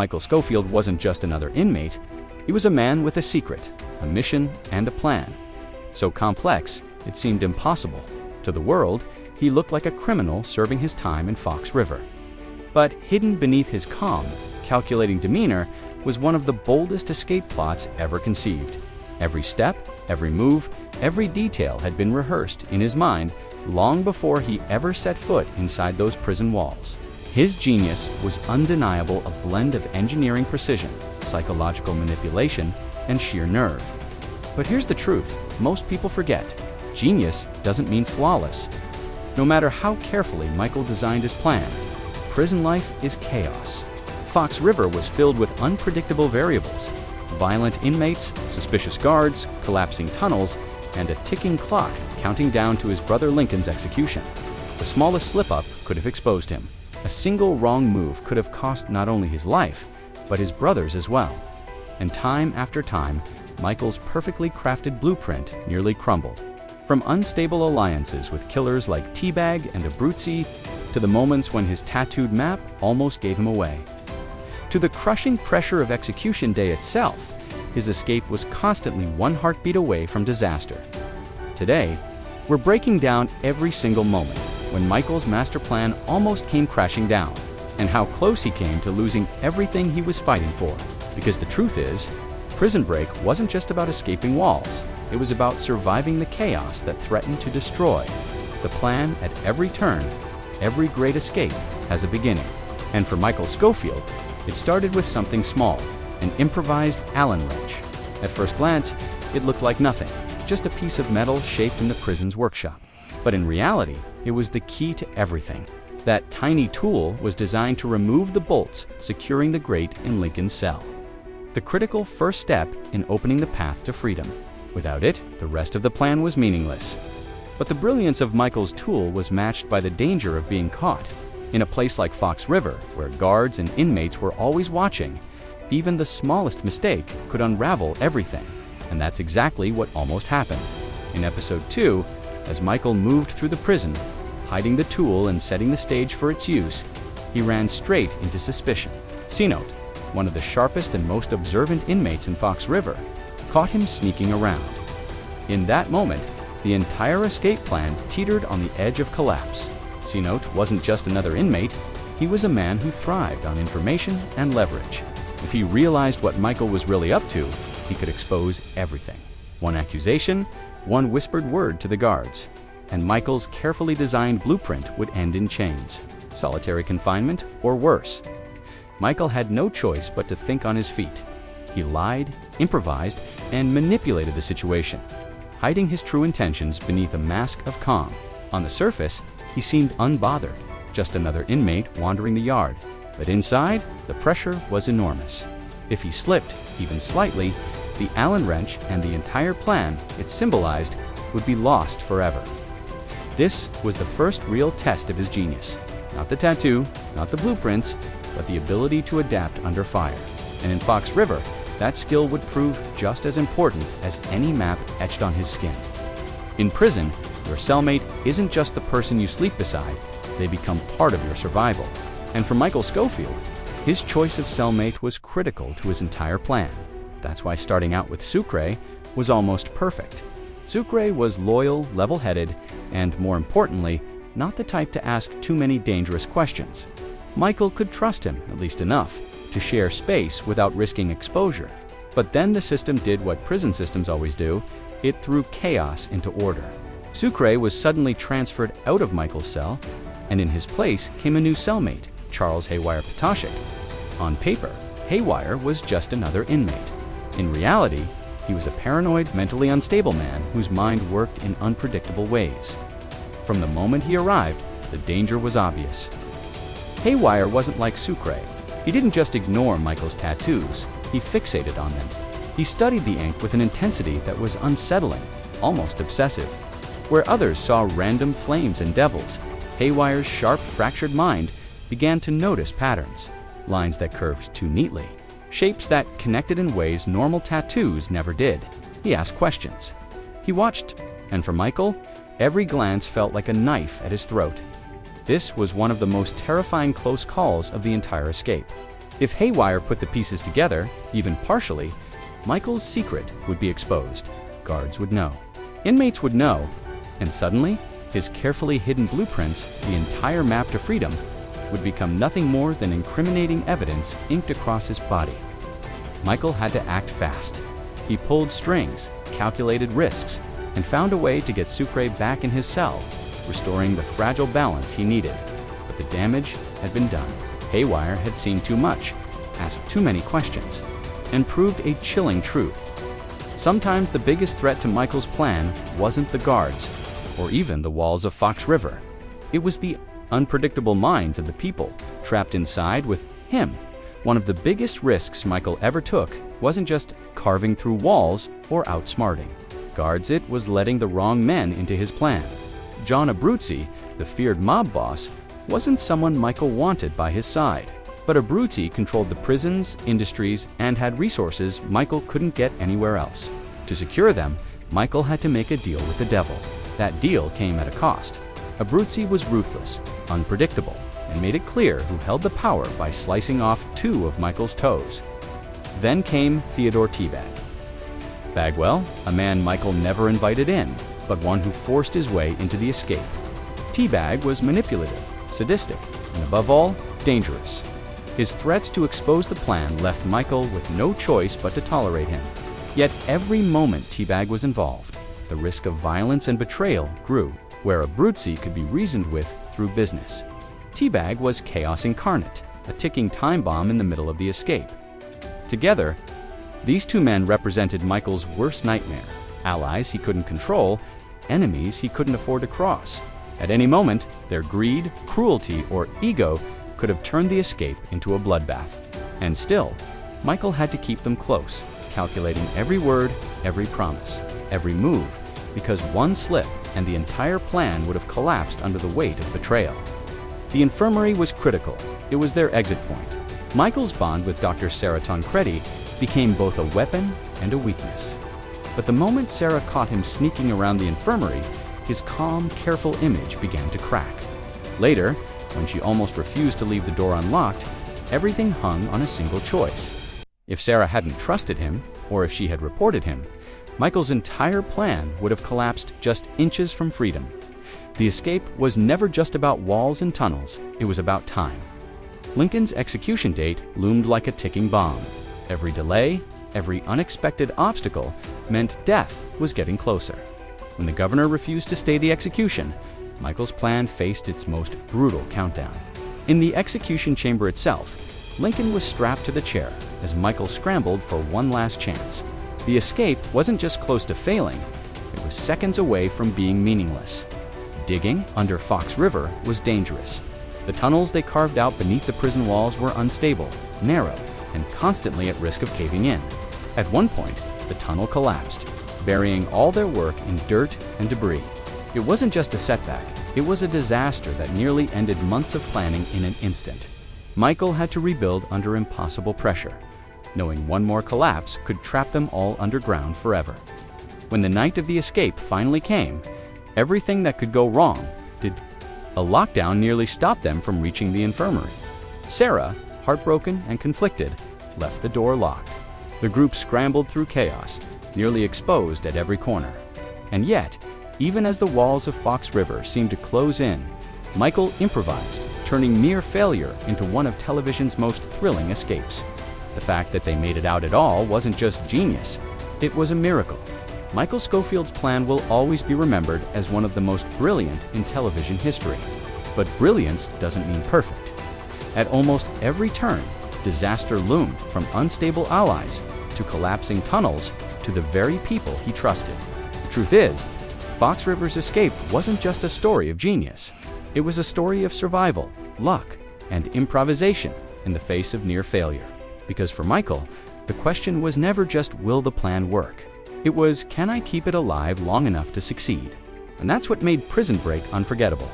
Michael Scofield wasn't just another inmate, he was a man with a secret, a mission, and a plan. So complex, it seemed impossible. To the world, he looked like a criminal serving his time in Fox River. But hidden beneath his calm, calculating demeanor was one of the boldest escape plots ever conceived. Every step, every move, every detail had been rehearsed in his mind long before he ever set foot inside those prison walls. His genius was undeniable, a blend of engineering precision, psychological manipulation, and sheer nerve. But here's the truth most people forget. Genius doesn't mean flawless. No matter how carefully Michael designed his plan, prison life is chaos. Fox River was filled with unpredictable variables: violent inmates, suspicious guards, collapsing tunnels, and a ticking clock counting down to his brother Lincoln's execution. The smallest slip-up could have exposed him. A single wrong move could have cost not only his life, but his brother's as well. And time after time, Michael's perfectly crafted blueprint nearly crumbled. From unstable alliances with killers like T-Bag and Abruzzi, to the moments when his tattooed map almost gave him away. To the crushing pressure of execution day itself, his escape was constantly one heartbeat away from disaster. Today, we're breaking down every single moment when Michael's master plan almost came crashing down, and how close he came to losing everything he was fighting for. Because the truth is, Prison Break wasn't just about escaping walls, it was about surviving the chaos that threatened to destroy. The plan at every turn, every great escape has a beginning. And for Michael Scofield, it started with something small, an improvised Allen wrench. At first glance, it looked like nothing, just a piece of metal shaped in the prison's workshop. But in reality, it was the key to everything. That tiny tool was designed to remove the bolts securing the grate in Lincoln's cell. The critical first step in opening the path to freedom. Without it, the rest of the plan was meaningless. But the brilliance of Michael's tool was matched by the danger of being caught. In a place like Fox River, where guards and inmates were always watching, even the smallest mistake could unravel everything. And that's exactly what almost happened. In episode 2, as Michael moved through the prison, hiding the tool and setting the stage for its use, he ran straight into suspicion. C-Note, one of the sharpest and most observant inmates in Fox River, caught him sneaking around. In that moment, the entire escape plan teetered on the edge of collapse. C-Note wasn't just another inmate, he was a man who thrived on information and leverage. If he realized what Michael was really up to, he could expose everything. One accusation, one whispered word to the guards, and Michael's carefully designed blueprint would end in chains, solitary confinement, or worse. Michael had no choice but to think on his feet. He lied, improvised, and manipulated the situation, hiding his true intentions beneath a mask of calm. On the surface, he seemed unbothered, just another inmate wandering the yard. But inside, the pressure was enormous. If he slipped, even slightly, the Allen wrench and the entire plan it symbolized would be lost forever. This was the first real test of his genius. Not the tattoo, not the blueprints, but the ability to adapt under fire. And in Fox River, that skill would prove just as important as any map etched on his skin. In prison, your cellmate isn't just the person you sleep beside, they become part of your survival. And for Michael Scofield, his choice of cellmate was critical to his entire plan. That's why starting out with Sucre was almost perfect. Sucre was loyal, level-headed, and more importantly, not the type to ask too many dangerous questions. Michael could trust him, at least enough, to share space without risking exposure. But then the system did what prison systems always do, it threw chaos into order. Sucre was suddenly transferred out of Michael's cell, and in his place came a new cellmate, Charles Haywire. On paper, Haywire was just another inmate. In reality, he was a paranoid, mentally unstable man whose mind worked in unpredictable ways. From the moment he arrived, the danger was obvious. Haywire wasn't like Sucre. He didn't just ignore Michael's tattoos, he fixated on them. He studied the ink with an intensity that was unsettling, almost obsessive. Where others saw random flames and devils, Haywire's sharp, fractured mind began to notice patterns. Lines that curved too neatly, shapes that connected in ways normal tattoos never did. He asked questions. He watched, and for Michael, every glance felt like a knife at his throat. This was one of the most terrifying close calls of the entire escape. If Haywire put the pieces together, even partially, Michael's secret would be exposed. Guards would know. Inmates would know. And suddenly, his carefully hidden blueprints, the entire map to freedom, would become nothing more than incriminating evidence inked across his body. Michael had to act fast. He pulled strings, calculated risks, and found a way to get Sucre back in his cell, restoring the fragile balance he needed. But the damage had been done. Haywire had seen too much, asked too many questions, and proved a chilling truth. Sometimes the biggest threat to Michael's plan wasn't the guards, or even the walls of Fox River. It was the unpredictable minds of the people trapped inside with him. One of the biggest risks Michael ever took wasn't just carving through walls or outsmarting guards, it was letting the wrong men into his plan. John Abruzzi, the feared mob boss, wasn't someone Michael wanted by his side. But Abruzzi controlled the prisons, industries, and had resources Michael couldn't get anywhere else. To secure them, Michael had to make a deal with the devil. That deal came at a cost. Abruzzi was ruthless, unpredictable, and made it clear who held the power by slicing off 2 of Michael's toes. Then came Theodore T-Bag. Bagwell, a man Michael never invited in, but one who forced his way into the escape. T-Bag was manipulative, sadistic, and above all, dangerous. His threats to expose the plan left Michael with no choice but to tolerate him. Yet every moment T-Bag was involved, the risk of violence and betrayal grew, where Abruzzi could be reasoned with through business. T-Bag was chaos incarnate, a ticking time bomb in the middle of the escape. Together, these 2 men represented Michael's worst nightmare, allies he couldn't control, enemies he couldn't afford to cross. At any moment, their greed, cruelty, or ego could have turned the escape into a bloodbath. And still, Michael had to keep them close, calculating every word, every promise, every move, because one slip and the entire plan would have collapsed under the weight of betrayal. The infirmary was critical. It was their exit point. Michael's bond with Dr. Sarah Tancredi became both a weapon and a weakness. But the moment Sarah caught him sneaking around the infirmary, his calm, careful image began to crack. Later, when she almost refused to leave the door unlocked, everything hung on a single choice. If Sarah hadn't trusted him, or if she had reported him, Michael's entire plan would have collapsed just inches from freedom. The escape was never just about walls and tunnels, it was about time. Lincoln's execution date loomed like a ticking bomb. Every delay, every unexpected obstacle meant death was getting closer. When the governor refused to stay the execution, Michael's plan faced its most brutal countdown. In the execution chamber itself, Lincoln was strapped to the chair as Michael scrambled for one last chance. The escape wasn't just close to failing, it was seconds away from being meaningless. Digging under Fox River was dangerous. The tunnels they carved out beneath the prison walls were unstable, narrow, and constantly at risk of caving in. At one point, the tunnel collapsed, burying all their work in dirt and debris. It wasn't just a setback, it was a disaster that nearly ended months of planning in an instant. Michael had to rebuild under impossible pressure, knowing one more collapse could trap them all underground forever. When the night of the escape finally came, everything that could go wrong did. A lockdown nearly stopped them from reaching the infirmary. Sarah, heartbroken and conflicted, left the door locked. The group scrambled through chaos, nearly exposed at every corner. And yet, even as the walls of Fox River seemed to close in, Michael improvised, turning mere failure into one of television's most thrilling escapes. The fact that they made it out at all wasn't just genius, it was a miracle. Michael Scofield's plan will always be remembered as one of the most brilliant in television history. But brilliance doesn't mean perfect. At almost every turn, disaster loomed, from unstable allies to collapsing tunnels to the very people he trusted. The truth is, Fox River's escape wasn't just a story of genius. It was a story of survival, luck, and improvisation in the face of near failure. Because for Michael, the question was never just, will the plan work? It was, can I keep it alive long enough to succeed? And that's what made Prison Break unforgettable.